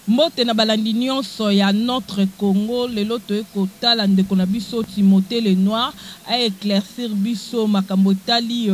Mbote na balandi nyonso ya notre Congo lelo toye kotala ndeko na biso Timothée Lenoir a éclaircir biso makambo etali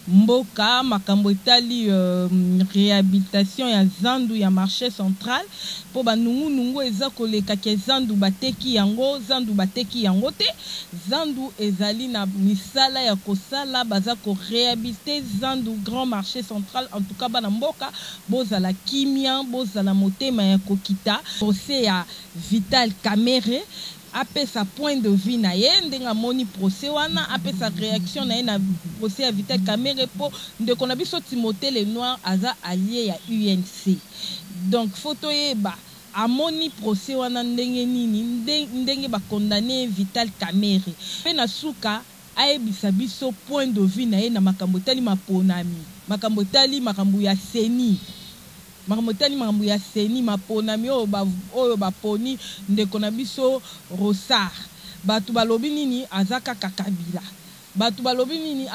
mboka makambo etali réhabilitation ya zandu ya marché central po banungu eza koleka ke zandu bateki yango te zandu ezali na misala ya kosala baza ko réhabiliter zandu grand marché central en tout cas bana mboka bozala kimia bozala motema ya kokita procès ya Vital Kamerhe apesa point de vue na ye ndenga moni procès wana apesa réaction na ye na procès ya Vital Kamerhe po ndeko na biso Timothée Lenoir aza allié ya UNC donc photo yeba amoni procès wana ndenge nini ndenge ba condamné Vital Kamerhe pe na suka ayebisa biso point de vue na ye na makambo tali maponami makambo tali makambo ya seni makambo ya seni maponami oyo baponi ndeko na biso Rosar batu balobi nini azaka kakabila batu balobi nini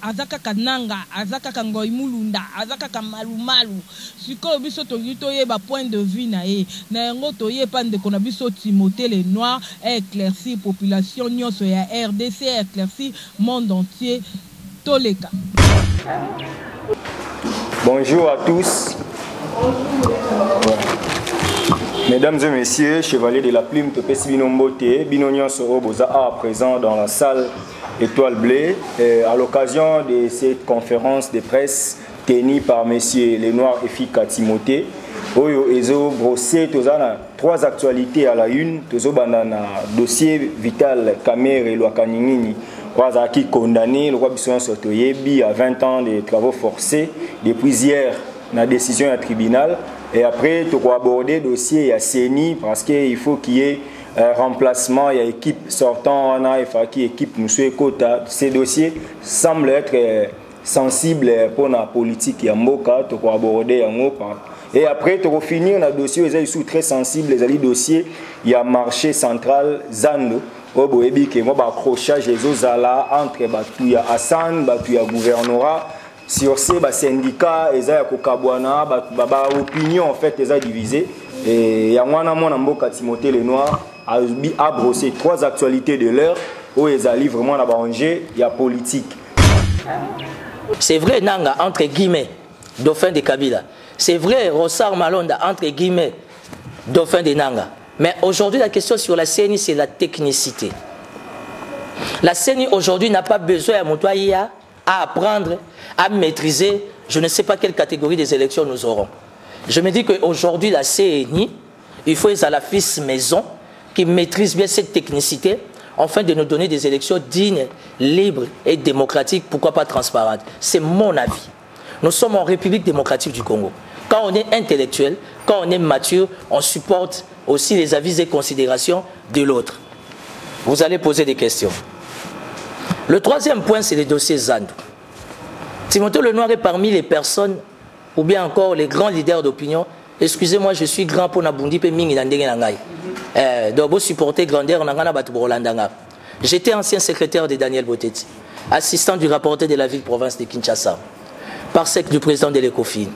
azaka kananga azaka kangoi mulunda azaka kamalumalu siko biso togito yeba point de vue na ye na yango toyepa ndeko na biso Timothée Lenoir éclairci population nyonso ya RDC éclairci monde entier toleka. Bonjour à tous. Mesdames et messieurs, chevaliers de la plume, Topesi Binombote, Binonion Soro Boza à présent dans la salle Étoile Bleue à l'occasion de cette conférence de presse tenue par messieurs Lenoir et Fika Timothée. Oyo Ezo brossé tozana trois actualités à la une, tozo banana dossier Vital Kamerhe Lwakaningini. Qui condamné le roi Bisson Sotoyebi à 20 ans de travaux forcés depuis hier la décision du tribunal et après tu vas aborder le dossier à CENI parce qu'il faut qu'il y ait un remplacement, il y a équipe sortant en AFA qui équipe Monsieur Kota. Ces dossiers semblent être sensibles pour la politique Yamboka, tu vas aborder en haut. Et après tu vas finir le dossier, ils sont très sensibles, les dossiers, il y a marché central Zando. Obo ebi ke mo ba accrochage ezozala entre batu ya Hassan batu ya gouvernorat sur ces ba syndicat eza ya kokabwana ba opinion en fait eza divisé et ya mwana mona mboka Timothée Lenoir a brossé trois actualités de l'heure où ezali vraiment na ba enjeu ya politique. C'est vrai nanga entre guillemets dauphin de Kabila. C'est vrai Rosar Malonda entre guillemets dauphin de Nanga. Mais aujourd'hui, la question sur la CENI, c'est la technicité. La CENI, aujourd'hui, n'a pas besoin à apprendre, à maîtriser, je ne sais pas quelle catégorie des élections nous aurons. Je me dis qu'aujourd'hui, la CENI, il faut à la fils maison qui maîtrise bien cette technicité, afin de nous donner des élections dignes, libres et démocratiques, pourquoi pas transparentes. C'est mon avis. Nous sommes en République démocratique du Congo. Quand on est intellectuel, quand on est mature, on supporte aussi les avis et considérations de l'autre. Vous allez poser des questions. Le troisième point, c'est les dossiers Zandu. Timothée Lenoir est parmi les personnes, ou bien encore les grands leaders d'opinion. Excusez-moi, je suis grand pour Nabundi pe mingi nandenge nangai. Donc vous supportez grandeur nangana batu Rolandanga. J'étais ancien secrétaire de Daniel Boteti, assistant du rapporteur de la ville-province de Kinshasa, parsec du président de l'ECOFIN.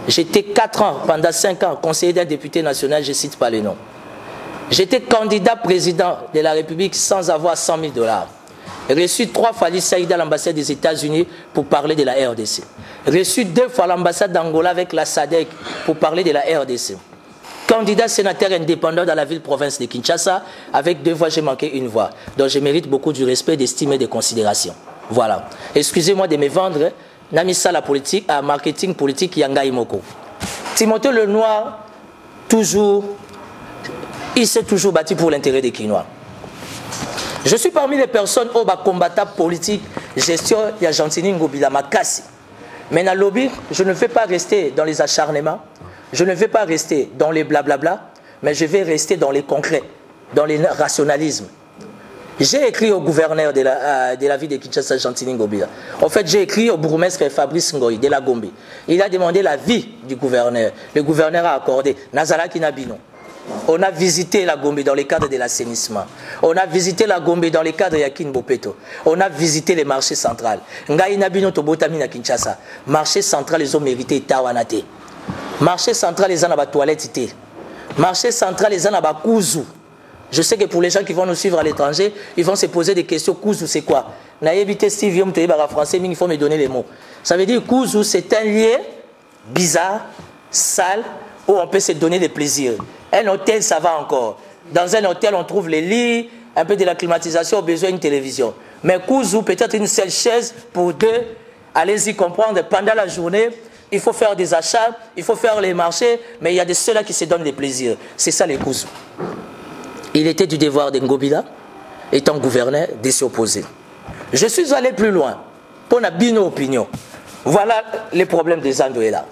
J'étais 4 ans, pendant 5 ans, conseiller d'un député national, je ne cite pas les noms. J'étais candidat président de la République sans avoir 100 000 $. Reçu 3 fois l'ISAïD à l'ambassade des États-Unis pour parler de la RDC. Reçu 2 fois l'ambassade d'Angola avec la SADC pour parler de la RDC. Candidat sénateur indépendant dans la ville-province de Kinshasa, avec 2 voix, j'ai manqué 1 voix. Donc je mérite beaucoup du respect, d'estime et de considération. Voilà. Excusez-moi de me vendre. Namisa la politique, à marketing politique Yanga Imoko. Timothée Lenoir, toujours, il s'est toujours battu pour l'intérêt des Kinois. Je suis parmi les personnes au bas combattants politiques, gestion ya Gentini Ngobila Makasi. Mais dans le lobby, je ne vais pas rester dans les acharnements, je ne vais pas rester dans les blablabla, mais je vais rester dans les concrets, dans les rationalismes. J'ai écrit au gouverneur de la ville de Kinshasa, Gentini Ngobila. En fait, j'ai écrit au bourgmestre Fabrice Ngoy de la Gombe. Il a demandé l'avis du gouverneur. Le gouverneur a accordé. Nazala Kinabino. On a visité la Gombe dans le cadre de l'assainissement. On a visité la Gombe dans le cadre de Yakin Bopeto. On a visité les marchés centrales. Ngai Nabino Tobotami na Kinshasa. Marché central, ils ont mérité Tawanate. Marché central, les gens ont toilette. Marché central, les gens ont kuzu. Je sais que pour les gens qui vont nous suivre à l'étranger, ils vont se poser des questions. Kuzu, c'est quoi? Naïbité Steve, français, mais il faut me donner les mots. Ça veut dire kuzu, c'est un lieu bizarre, sale, où on peut se donner des plaisirs. Un hôtel, ça va encore. Dans un hôtel, on trouve les lits, un peu de la climatisation, au besoin d'une télévision. Mais kuzu, peut-être une seule chaise pour deux. Allez-y comprendre, pendant la journée, il faut faire des achats, il faut faire les marchés, mais il y a de ceux-là qui se donnent des plaisirs. C'est ça les kuzu. Il était du devoir d'Ngobila, étant gouverneur, de s'y opposer. Je suis allé plus loin, pour la bino opinion. Voilà les problèmes des Andoéla.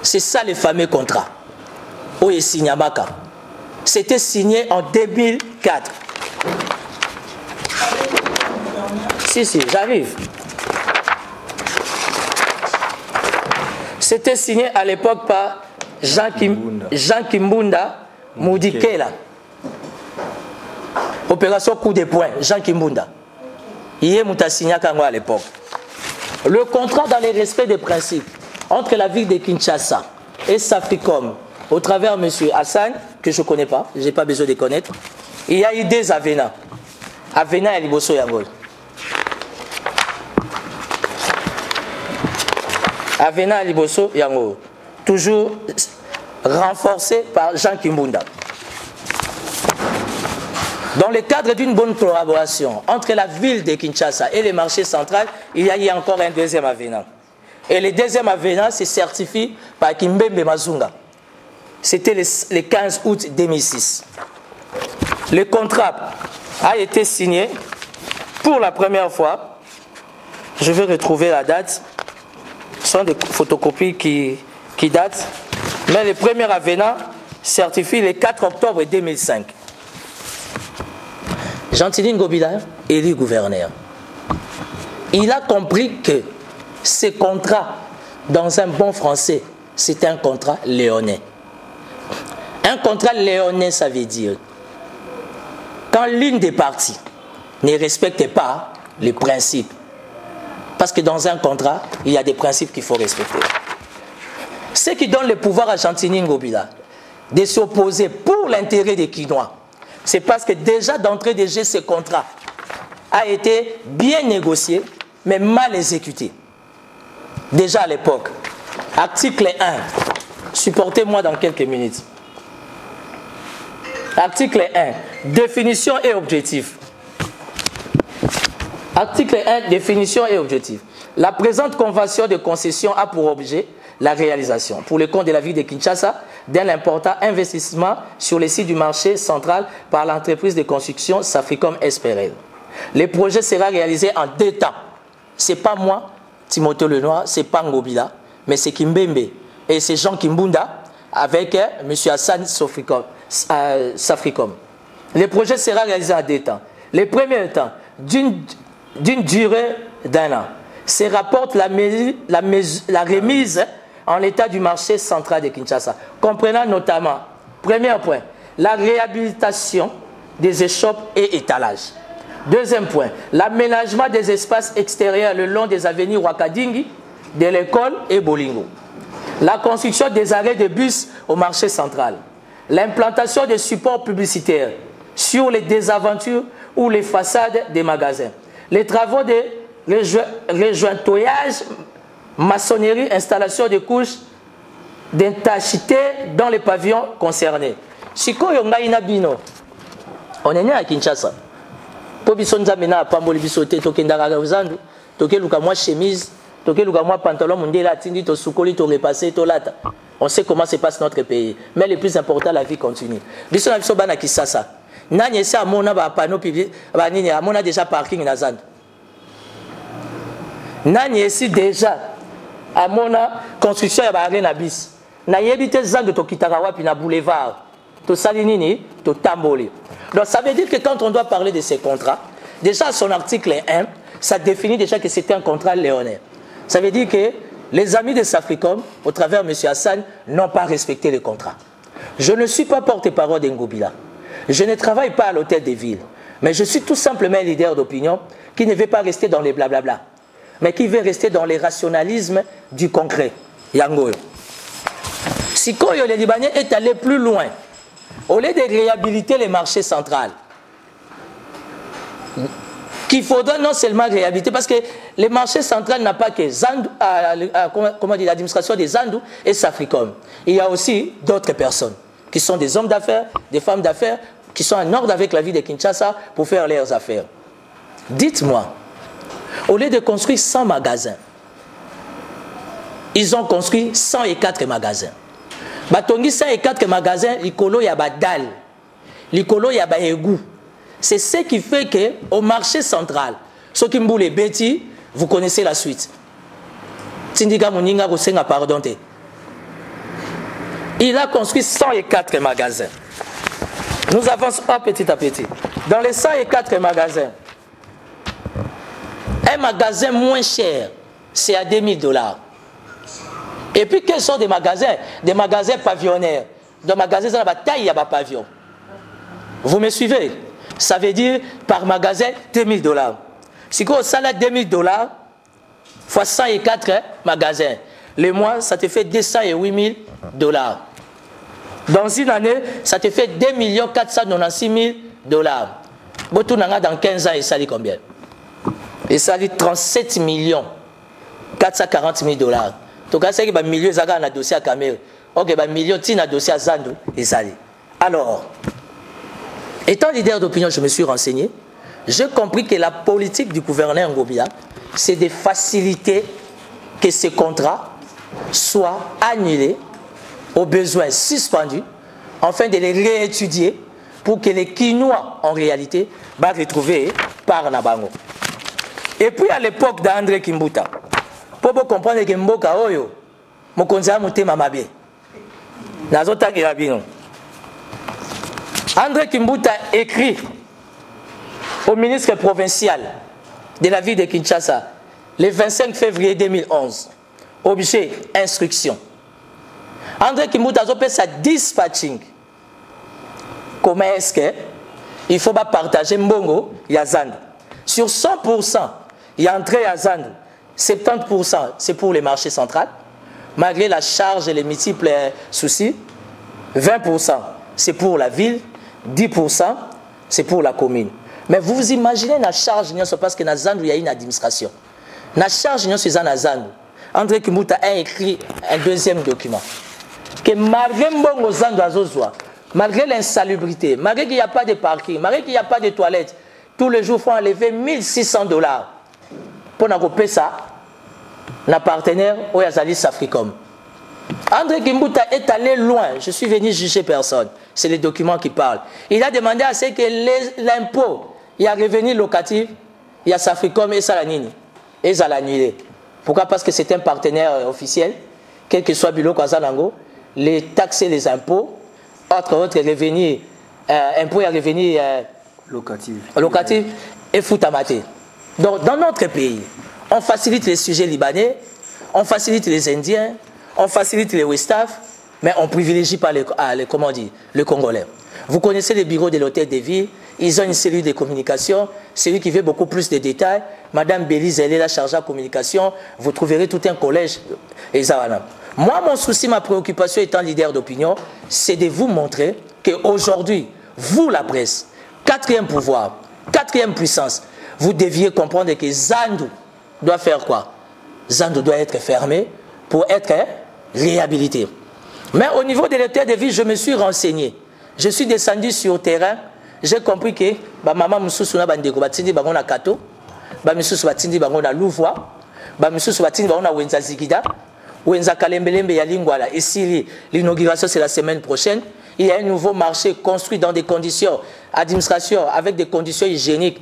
C'est ça les fameux contrats. Oye Signamaka. C'était signé en 2004. Si, j'arrive. C'était signé à l'époque par Jean Kimbunda Moudikela. Opération coup de poing, Jean Kimbunda. Il est signé à l'époque. Le contrat dans les respects des principes entre la ville de Kinshasa et Safricom, au travers de M. Hassan, que je ne connais pas, je n'ai pas besoin de connaître, il y a eu des avenants. Avenant et Liboso Yangol. Avenant et Liboso Yangol. Toujours renforcé par Jean Kimbunda. Dans le cadre d'une bonne collaboration entre la ville de Kinshasa et le marché central, il y a eu encore un deuxième avenant. Et le deuxième avenant se certifie par Kimbembe Mazunga. C'était le 15 août 2006. Le contrat a été signé pour la première fois. Je vais retrouver la date. Ce sont des photocopies qui datent. Mais le premier avenant certifie le 4 octobre 2005. Gentilini Ngobila, élu gouverneur. Il a compris que ce contrat, dans un bon français, c'était un contrat léonais. Un contrat léonais, ça veut dire quand l'une des parties ne respecte pas les principes. Parce que dans un contrat, il y a des principes qu'il faut respecter. Ce qui donne le pouvoir à Gentilini Ngobila de s'opposer pour l'intérêt des Kinois, c'est parce que déjà d'entrée de jeu, ce contrat a été bien négocié, mais mal exécuté. Déjà à l'époque, article 1, supportez-moi dans quelques minutes. Article 1, définition et objectif. Article 1, définition et objectif. La présente convention de concession a pour objet la réalisation, pour le compte de la ville de Kinshasa, d'un important investissement sur les sites du marché central par l'entreprise de construction Safricom SPRL. Le projet sera réalisé en 2 temps. Ce n'est pas moi, Timothée Lenoir, ce n'est pas Ngobila, mais c'est Kimbembe et c'est Jean Kimbunda avec M. Hassan Safricom. Le projet sera réalisé en 2 temps. Le premier temps, d'une durée d'1 an, se rapporte la remise en l'état du marché central de Kinshasa, comprenant notamment, premier point, la réhabilitation des échoppes et étalages. Deuxième point, l'aménagement des espaces extérieurs le long des avenues Wakadingi, de l'école et Bolingo. La construction des arrêts de bus au marché central. L'implantation des supports publicitaires sur les désaventures ou les façades des magasins. Les travaux de rejointoyage, maçonnerie, installation de couches d'intensité dans les pavillons concernés. Sikoyo ngaina bino. On est né à Kinshasa. Po biso nzamena apamboli biso te tokendaka uzandu, tokeluka mwa chemise, tokeluka mwa pantalon mundela atindi to sukoli to repasser to lata. On sait comment se passe notre pays, mais le plus important, la vie continue. Biso na biso bana Kisasa. Nani esa amona ba panneau public, ba nini amona déjà parking na zandu. Nani esi déjà amona construction ya ba arena bis. Na yebite zandu to kitaka wapi na boulevard. To salinini, to tamboli. Donc ça veut dire que quand on doit parler de ces contrats, déjà son article 1, ça définit déjà que c'était un contrat léonais. Ça veut dire que les amis de Safricom, au travers de M. Hassan, n'ont pas respecté le contrat. Je ne suis pas porte-parole d'Ngobila. Je ne travaille pas à l'hôtel des villes. Mais je suis tout simplement un leader d'opinion qui ne veut pas rester dans les blablabla, mais qui veut rester dans les rationalismes du concret. Yangoyo. Sikoyo, le Libanais est allé plus loin. Au lieu de réhabiliter les marchés centrales, qu'il faudra non seulement réhabiliter, parce que les marchés centrales n'a pas que Zandu, comment dire, l'administration des Zandu et Safricom. Il y a aussi d'autres personnes qui sont des hommes d'affaires, des femmes d'affaires, qui sont en ordre avec la vie de Kinshasa pour faire leurs affaires. Dites-moi, au lieu de construire 100 magasins, ils ont construit 104 magasins. Batongi 104 magasins, l'ikolo y a badal, l'ikolo y a baégou. C'est ce qui fait qu'au marché central, ceux qui m'boulent les bêtis, vous connaissez la suite. Tindika Moninga Rosenga pardon. Il a construit 104 magasins. Nous avançons petit à petit. Dans les 104 magasins, un magasin moins cher, c'est à $2000. Et puis, quels sont des magasins? Des magasins pavillonnaires. Dans magasins, il y a la taille, il y a un pavillon. Vous me suivez? Ça veut dire, par magasin, $2000. Si vous avez $2000, fois 104 magasins, le mois, ça te fait $208 000. Dans une année, ça te fait $2 496 000. Dans 15 ans, il s'allie combien? Il s'allie 37 440 000 $. Donc, c'est que milieu zaga na dossier à Cameroun. Ok, million tina dossier à Zandu et Zali. Alors, étant leader d'opinion, je me suis renseigné. J'ai compris que la politique du gouverneur Ngobia, c'est de faciliter que ces contrats soient annulés, aux besoins suspendus, afin de les réétudier pour que les Kinois, en réalité, va retrouver par Nabango. Et puis à l'époque d'André Kimbuta, pour comprendre que Mboka Oyo, Mokonza Mutema Mabe, Nazota Girabino. André Kimbuta écrit au ministre provincial de la ville de Kinshasa le 25 février 2011. Objet, instruction. André Kimbuta a fait sa dispatching. Comment est-ce qu'il faut partager Mbongo et Zandu? Sur 100%, il y a entré à Zandu. 70% c'est pour les marchés centrales, malgré la charge et les multiples soucis. 20% c'est pour la ville, 10% c'est pour la commune. Mais vous imaginez la charge, parce que dans Zandu, il y a une administration. La charge, c'est dans Zandu. André Kimbuta a écrit un deuxième document. Que malgré Mbongo Zandu Azozwa, malgré l'insalubrité, malgré qu'il n'y a pas de parking, malgré qu'il n'y a pas de toilettes, tous les jours, il faut enlever $1600 pour n'avoir ça, na partenaire Oyazali Safricom. André Kimbuta est allé loin. Je suis venu juger personne. C'est les documents qui parlent. Il a demandé à ce que l'impôt, il y a revenu locatif, il y a Safricom et Salanini. Et ils ont annulé. Pourquoi? Parce que c'est un partenaire officiel, quel que soit Bilo Kwazanango, les taxes et les impôts, autres revenus, impôts et revenus locatifs et foutamaté. Donc, dans notre pays, on facilite les sujets libanais, on facilite les Indiens, on facilite les Westaf, mais on ne privilégie pas le Congolais. Vous connaissez les bureaux de l'hôtel de ville, ils ont une cellule de communication, celui qui veut beaucoup plus de détails. Madame Belize, elle est la chargée de communication, vous trouverez tout un collège. Moi, mon souci, ma préoccupation étant leader d'opinion, c'est de vous montrer qu'aujourd'hui, vous, la presse, quatrième pouvoir, quatrième puissance, vous deviez comprendre que Zandu doit faire quoi? Zandu doit être fermé pour être réhabilité. Mais au niveau de l'hôtel de ville, je me suis renseigné. Je suis descendu sur le terrain. J'ai compris que maman Moussou na bandeko batindi bango na Kato, Moussou batindi bango na Louvois, Moussou batindi bango na Wenza Zigida, Wenza Kalembelembe ya Lingwala. Ici, l'inauguration c'est la semaine prochaine. Il y a un nouveau marché construit dans des conditions administration avec des conditions hygiéniques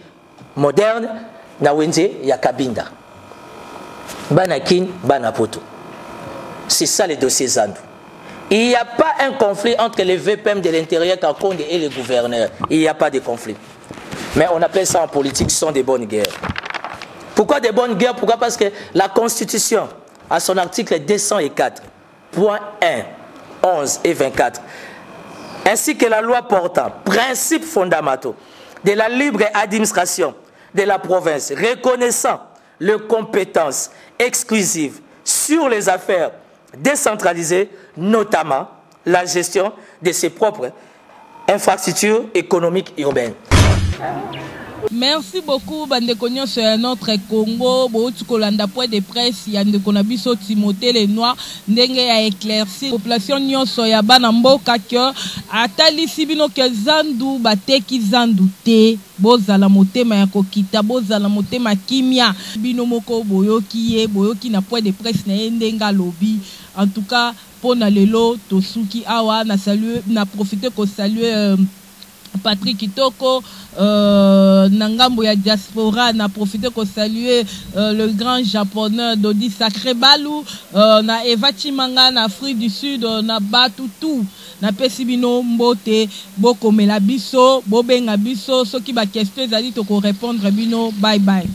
modernes. Na Wenze ya Kabinda. Banakin, Banapoto. C'est ça les dossiers Zandu. Il n'y a pas un conflit entre les VPM de l'intérieur Kakonde et les gouverneurs. Il n'y a pas de conflit. Mais on appelle ça en politique, ce sont des bonnes guerres. Pourquoi des bonnes guerres? Pourquoi? Parce que la Constitution, à son article 204, point 1, 11 et 24, ainsi que la loi portant principes fondamentaux de la libre administration de la province, reconnaissant les compétences exclusives sur les affaires décentralisées, notamment la gestion de ses propres infrastructures économiques urbaines. Merci beaucoup bandeko nyonso ya notre Congo bouti kolanda point de presse ya ndeko na biso Timothée Lenoir ndenge ya éclaircir population nyonso ya bana mboka que atalisi bino ke zandu bateki zandu te bozala motema ya kokita bozala motema kimia bino moko boyoki na point de presse na ndenga lobby. En tout cas pour na lelo tosuki awa na saluer na profiter ko saluer Patrick Kitoko, Nangambo ya diaspora, n'a profité pour saluer le grand japonais Dodi Sacré Balou, na Eva Chimanga, na Afrique du Sud, na Batutu, na Pesibino Mbote, Boko Melabiso, Bobenga Biso, ceux qui va question, ils allaient te répondre, bino, bye bye.